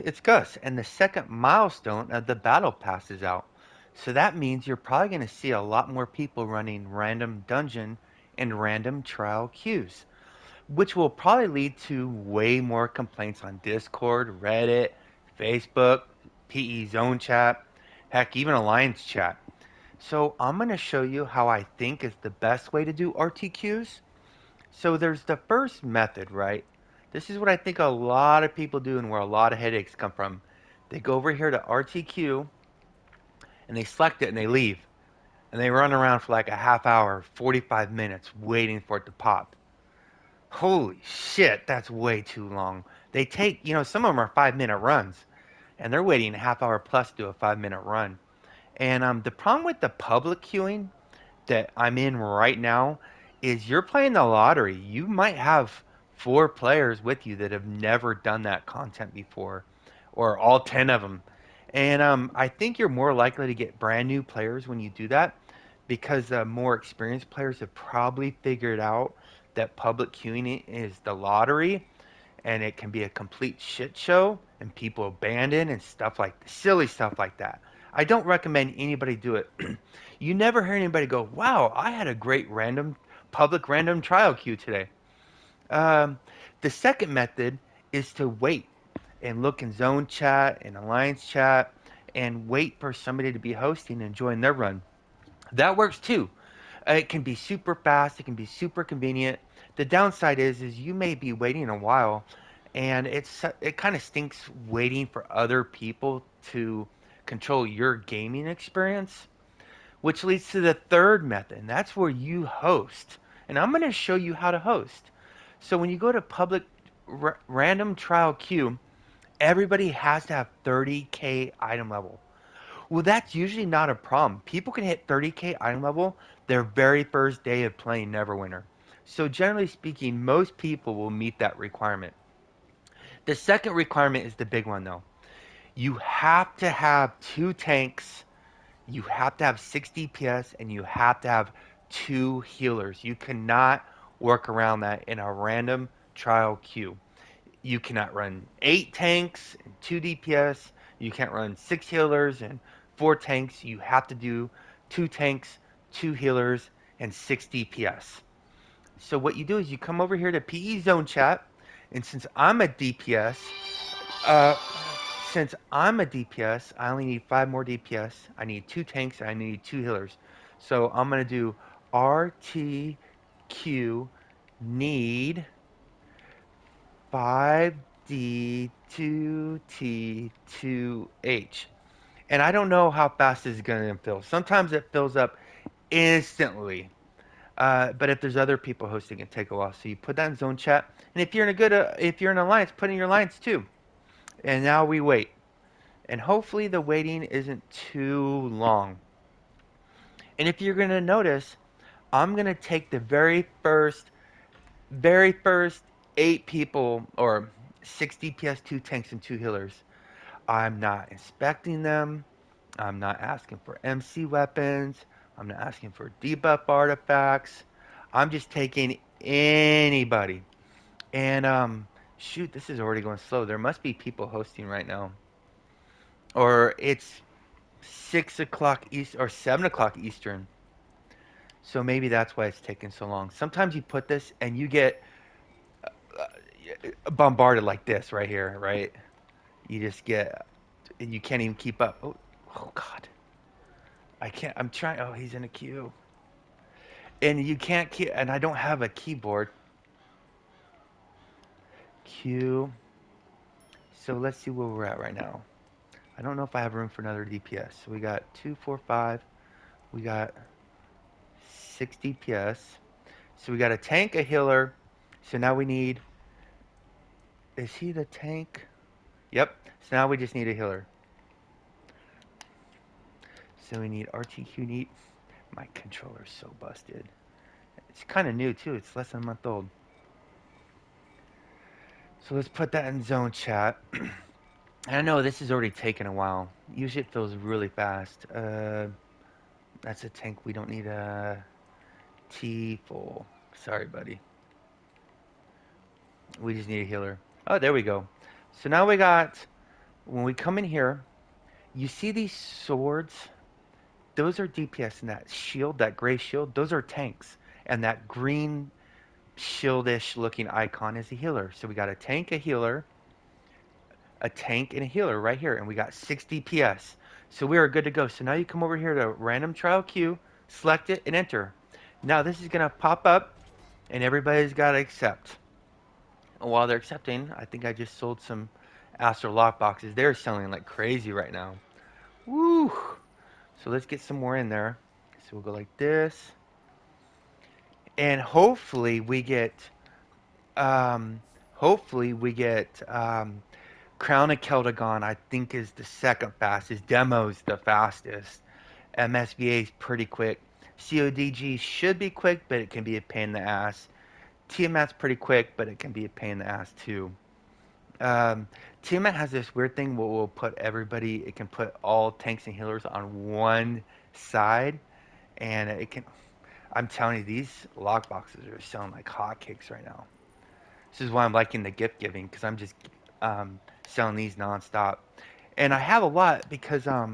It's Gus, and the second milestone of the battle pass is out. So that means you're probably going to see a lot more people running random dungeon and random trial queues, which will probably lead to way more complaints on Discord, Reddit, Facebook, PE Zone chat, heck, even Alliance chat. So I'm going to show you how I think is the best way to do RTQs. So there's the first method, right? This is what I think a lot of people do and where a lot of headaches come from. They go over here to RTQ and they select it and they leave. And they run around for like a half hour, 45 minutes waiting for it to pop. Holy shit, that's way too long. They take, some of them are 5 minute runs and they're waiting a half hour plus to do a 5 minute run. And the problem with the public queuing that I'm in right now is you're playing the lottery. You might have four players with you that have never done that content before, or all 10 of them. And I think you're more likely to get brand new players when you do that because more experienced players have probably figured out that public queuing is the lottery and it can be a complete shit show and people abandon and stuff like silly stuff like that. I don't recommend anybody do it. You never hear anybody go, "Wow, I had a great random public random trial queue today." Um, the second method is to wait and look in zone chat and alliance chat and wait for somebody to be hosting and join their run. That works too. It can be super fast. It can be super convenient. The downside is you may be waiting a while, and it kind of stinks waiting for other people to control your gaming experience, which leads to the third method, and that's where you host. And I'm going to show you how to host. So when you go to public random trial queue, everybody has to have 30K item level. Well, that's usually not a problem. People can hit 30K item level their very first day of playing Neverwinter. So, generally speaking, most people will meet that requirement. The second requirement is the big one, though. You have to have two tanks, you have to have 60 DPS, and you have to have two healers. You cannot work around that in a random trial queue. You cannot run eight tanks and two DPS. You can't run six healers and four tanks. You have to do two tanks, two healers, and six DPS. So what you do is you come over here to PE Zone Chat, and uh, since I'm a DPS, I only need five more DPS. I need two tanks and I need two healers. So I'm gonna do RTQ need 5D2T2H. And I don't know how fast this is going to fill. Sometimes it fills up instantly. But if there's other people hosting, it take a while. So you put that in zone chat. And if you're in alliance, put in your alliance too. And now we wait. And hopefully the waiting isn't too long. And if you're going to notice, I'm going to take the very first eight people or 60 PS, two tanks and two healers. I'm not inspecting them. I'm not asking for MC weapons. I'm not asking for debuff artifacts. I'm just taking anybody. And shoot, this is already going slow. There must be people hosting right now, or it's 6 o'clock East or 7 o'clock Eastern. So maybe that's why it's taking so long. Sometimes you put this and you get bombarded like this right here, right? You just get, you can't even keep up. Oh God. I can't. I'm trying. Oh, he's in a queue, and you can't keep. And I don't have a keyboard. Queue. So let's see where we're at right now. I don't know if I have room for another DPS. So we got two, four, five. We got six DPS. So we got a tank, a healer. So now we need. Is he the tank? Yep. So now we just need a healer. So we need RTQ neat. My controller's so busted. It's kind of new too. It's less than a month old. So let's put that in zone chat. I know this has already taken a while. Usually it feels really fast. That's a tank. We don't need a T full. Sorry, buddy. We just need a healer. Oh, there we go. So now we got when we come in here, you see these swords? Those are DPS, and that shield, that gray shield, those are tanks. And that green shieldish looking icon is a healer. So we got a tank, a healer, a tank, and a healer right here. And we got 6 DPS. So we are good to go. So now you come over here to random trial queue, select it, and enter. Now this is going to pop up, and everybody's got to accept. And while they're accepting, I think I just sold some Astro lock boxes. They're selling like crazy right now. Woo! So let's get some more in there. So we'll go like this. And um, hopefully we get Crown of Keldagon, I think, is the second fastest. Demo's the fastest. MSVA is pretty quick. CODG should be quick, but it can be a pain in the ass. Tiamat's pretty quick, but it can be a pain in the ass too. Um, Tiamat has this weird thing where we'll put everybody, it can put all tanks and healers on one side, and it can, I'm telling you, these lock boxes are selling like hotcakes right now. This is why I'm liking the gift giving, because I'm just selling these nonstop. And I have a lot because I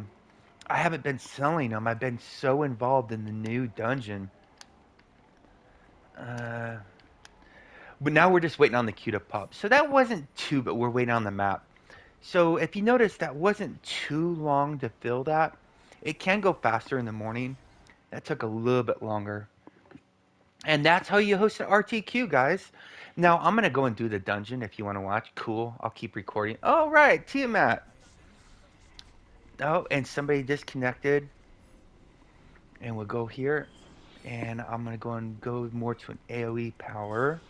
haven't been selling them. I've been so involved in the new dungeon. Uh, but now we're just waiting on the queue to pop. So that wasn't too, but we're waiting on the map. So if you notice, that wasn't too long to fill that. It can go faster in the morning. That took a little bit longer. And that's how you host an RTQ, guys. Now, I'm going to go and do the dungeon if you want to watch. Cool. I'll keep recording. Oh, right. Tiamat. Oh, and somebody disconnected. And we'll go here. And I'm going to go more to an AoE power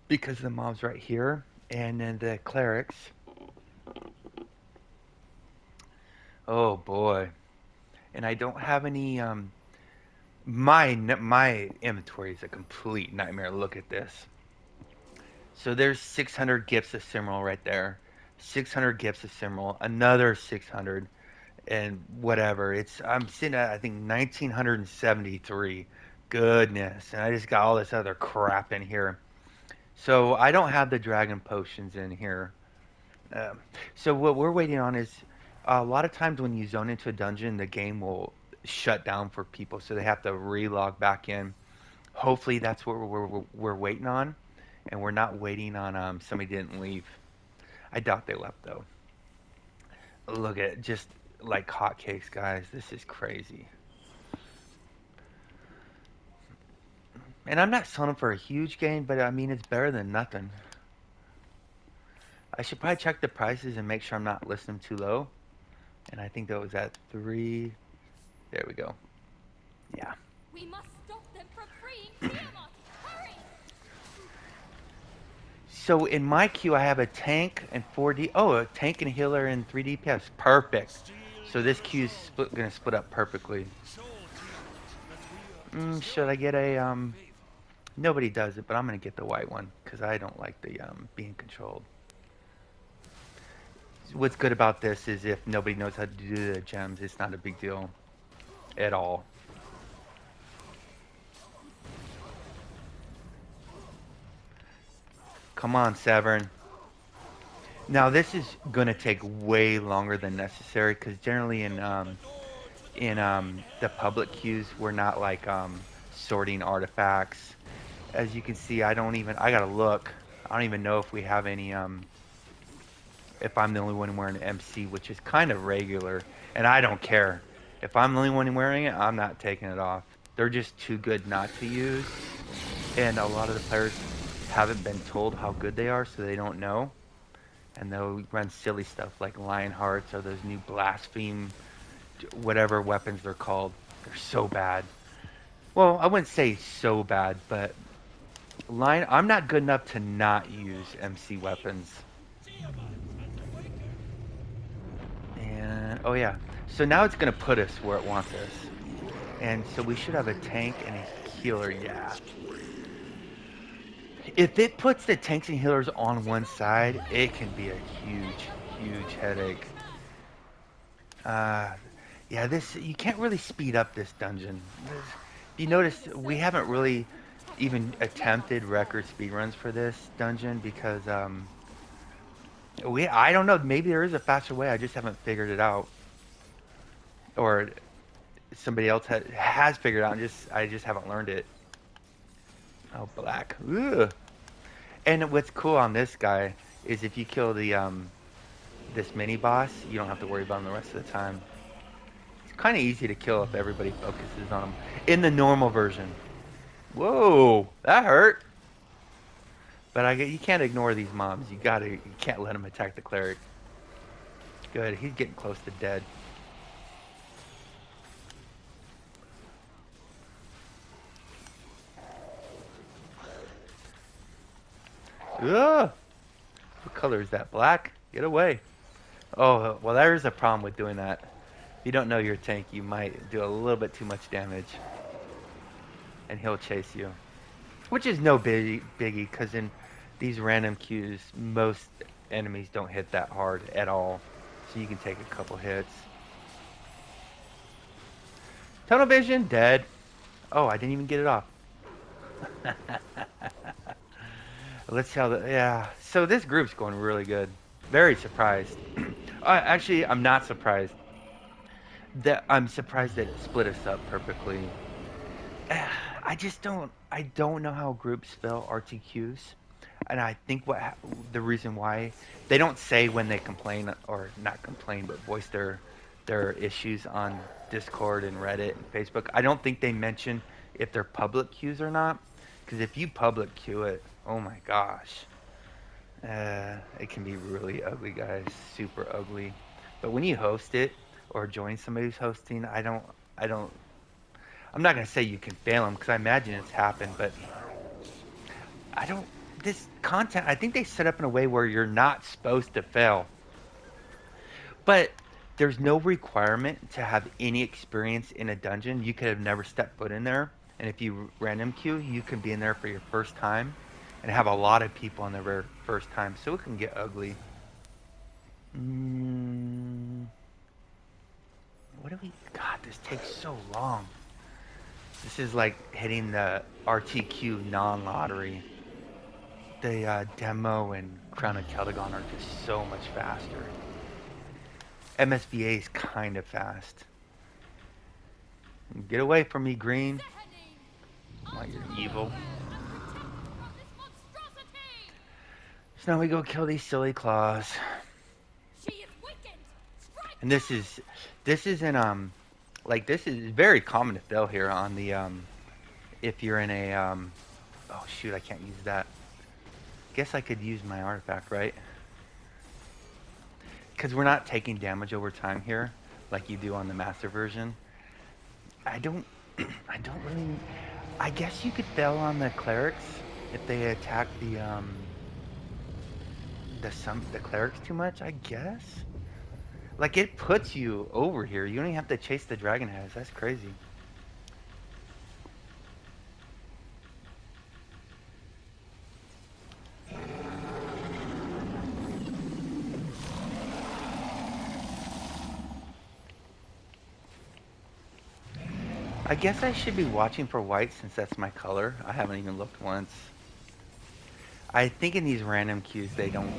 because the mob's right here. And then the clerics. Oh, boy. And I don't have any... my inventory is a complete nightmare. Look at this. So there's 600 gifts of Simral right there. 600 gifts of Simral. Another 600 and whatever. I'm sitting at I think 1973. Goodness. And I just got all this other crap in here. So I don't have the dragon potions in here. Um, so what we're waiting on is a lot of times when you zone into a dungeon, the game will shut down for people, so they have to relog back in. Hopefully that's what we're waiting on, and we're not waiting on somebody didn't leave. I doubt they left though. Look at it, just like hotcakes, guys. This is crazy. And I'm not selling for a huge gain, but I mean it's better than nothing. I should probably check the prices and make sure I'm not listing them too low. And I think that was at 3. There we go. Yeah. We must stop them from freeing Tiamat! Hurry! So in my queue, I have a tank and 4D. Oh, a tank and healer and 3 DPS. Perfect. So this queue's gonna split up perfectly. Should I get a Nobody does it, but I'm gonna get the white one because I don't like the being controlled. What's good about this is if nobody knows how to do the gems, it's not a big deal at all. Come on, Severn. Now this is gonna take way longer than necessary because generally in the public queues we're not like sorting artifacts. As you can see, I gotta look. I don't even know if we have any if I'm the only one wearing MC, which is kind of regular, and I don't care. If I'm the only one wearing it, I'm not taking it off. They're just too good not to use, and a lot of the players haven't been told how good they are, so they don't know. And they'll run silly stuff like Lion Hearts or those new Blaspheme, whatever weapons they're called. They're so bad. Well, I wouldn't say so bad, but I'm not good enough to not use MC weapons. And, oh yeah. So now it's going to put us where it wants us. And so we should have a tank and a healer, yeah. If it puts the tanks and healers on one side, it can be a huge, huge headache. Uh, yeah, you can't really speed up this dungeon. You notice we haven't really even attempted record speed runs for this dungeon because I don't know. Maybe there is a faster way. I just haven't figured it out, or somebody else has figured it out. And I just haven't learned it. Oh, black. Ugh. And what's cool on this guy is if you kill the this mini boss, you don't have to worry about him the rest of the time. It's kind of easy to kill if everybody focuses on him in the normal version. Whoa, that hurt. But you can't ignore these mobs. You can't let him attack the cleric. Good, he's getting close to dead. Ugh! What color is that? Black? Get away. Oh, well, there's a problem with doing that. If you don't know your tank, you might do a little bit too much damage, and he'll chase you. Which is no biggie, because in these random queues, most enemies don't hit that hard at all. So you can take a couple hits. Tunnel vision, dead. Oh, I didn't even get it off. Let's see how yeah. So this group's going really good. Very surprised. Actually, I'm not surprised. I'm surprised that it split us up perfectly. I don't know how groups spell RTQs. And I think the reason why they don't say when they complain or not complain, but voice their issues on Discord and Reddit and Facebook. I don't think they mention if they're public queues or not. Because if you public queue it, oh my gosh, it can be really ugly, guys. Super ugly. But when you host it or join somebody who's hosting, I don't. I'm not gonna say you can fail them because I imagine it's happened, but I don't. This content, I think they set up in a way where you're not supposed to fail, but there's no requirement to have any experience in a dungeon. You could have never stepped foot in there, and if you random queue, you can be in there for your first time, and have a lot of people on their very first time, so it can get ugly. Mm, what do we? God, this takes so long. This is like hitting the RTQ non-lottery. The demo and Crown of Keldagon are just so much faster. MSVA is kind of fast. Get away from me, Green. Deafening! Like Alter you're my evil. will and protect me from this monstrosity! So now we go kill these silly claws. She is weakened! Strike And now! this is in like this is very common to fail here on the if you're in a oh shoot, I can't use that. Guess I could use my artifact, right? Because we're not taking damage over time here like you do on the master version. I don't I don't really I guess you could fail on the clerics if they attack the clerics too much, I guess. Like it puts you over here. You don't even have to chase the dragon heads. That's crazy. I guess I should be watching for white since that's my color. I haven't even looked once. I think in these random queues they don't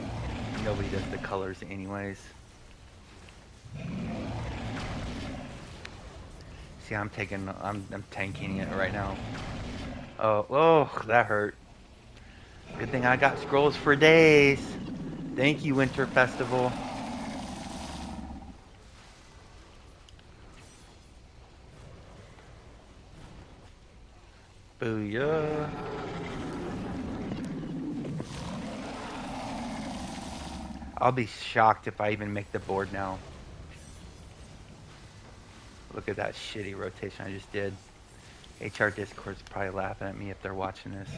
nobody does the colors anyways. See, I'm tanking it right now. Oh, that hurt. Good thing I got scrolls for days. Thank you, Winter Festival. Booyah. I'll be shocked if I even make the board now. Look at that shitty rotation I just did. HR Discord's probably laughing at me if they're watching this.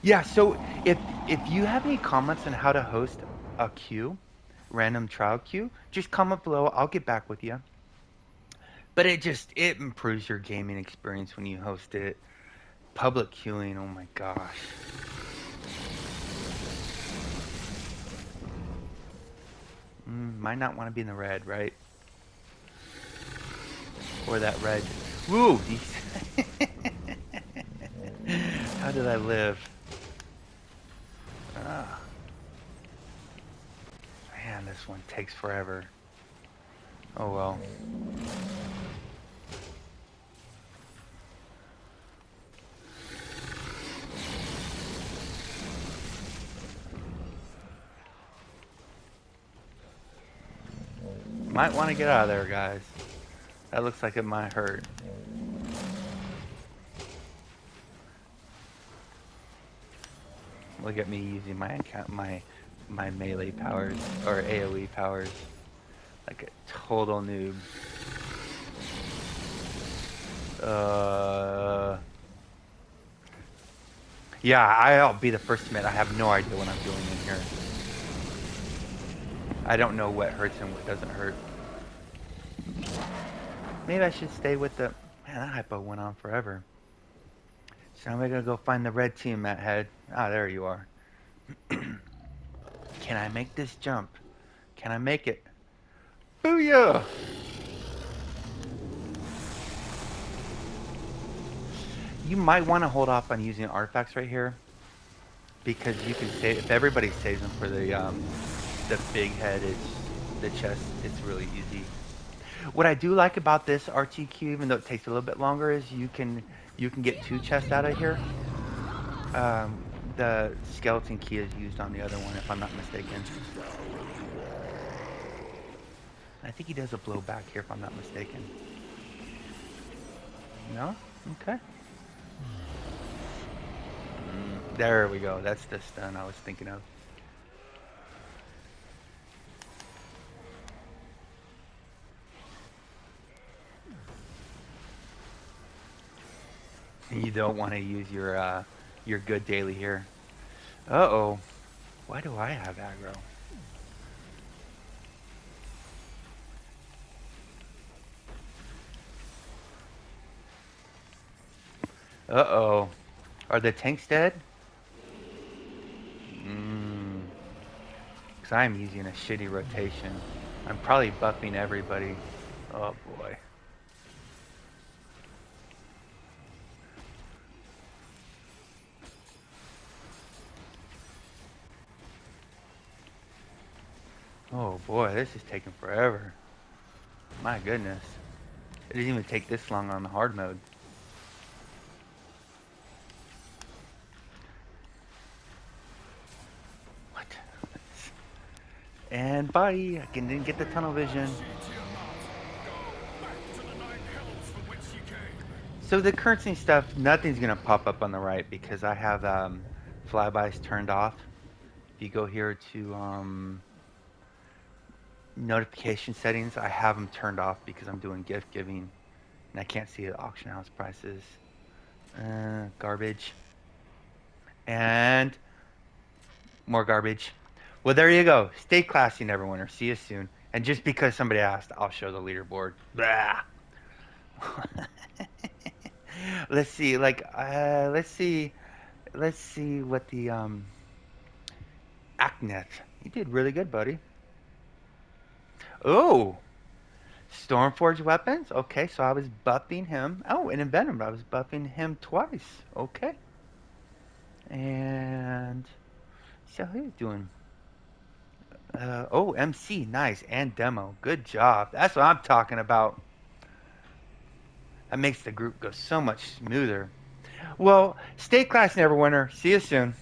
Yeah, so if you have any comments on how to host a queue, random trial queue, just comment below. I'll get back with you. But it improves your gaming experience when you host it. Public queuing, oh my gosh. Might not want to be in the red, right? Or that red. Woo! How did I live? Ah. Man, this one takes forever. Oh well. Might want to get out of there, guys. That looks like it might hurt. Look at me using my melee powers or AoE powers like a total noob. Yeah, I'll be the first to admit I have no idea what I'm doing in here. I don't know what hurts and what doesn't hurt. Maybe I should stay with the... Man, that hypo went on forever. So now we're gonna go find the red team at head. Ah, there you are. Can I make this jump? Can I make it? Booyah! You might want to hold off on using artifacts right here because you can save if everybody saves them for the big head. It's the chest. It's really easy. What I do like about this RTQ, even though it takes a little bit longer, is you can get 2 chests out of here. Um, the skeleton key is used on the other one, if I'm not mistaken. I think he does a blowback here, if I'm not mistaken. No? Okay. There we go. That's the stun I was thinking of. You don't want to use your good daily here. Uh-oh. Why do I have aggro? Uh-oh. Are the tanks dead? Because I'm using a shitty rotation. I'm probably buffing everybody. Oh boy. Oh boy, this is taking forever. My goodness. It didn't even take this long on the hard mode. What? And bye. I didn't get the tunnel vision. So the currency stuff, nothing's gonna pop up on the right because I have flybys turned off. If you go here to notification settings, I have them turned off because I'm doing gift giving and I can't see the auction house prices. Garbage. And more garbage. Well, there you go. Stay classy, Neverwinter. See you soon. And just because somebody asked, I'll show the leaderboard. Blah. Let's see. Let's see what the Akneth. You did really good, buddy. Oh, Stormforge weapons. Okay, so I was buffing him. Oh, and Envenom, I was buffing him twice. Okay. And see how he's doing. Oh, MC, nice, and demo. Good job. That's what I'm talking about. That makes the group go so much smoother. Well, stay classy, Neverwinter. See you soon.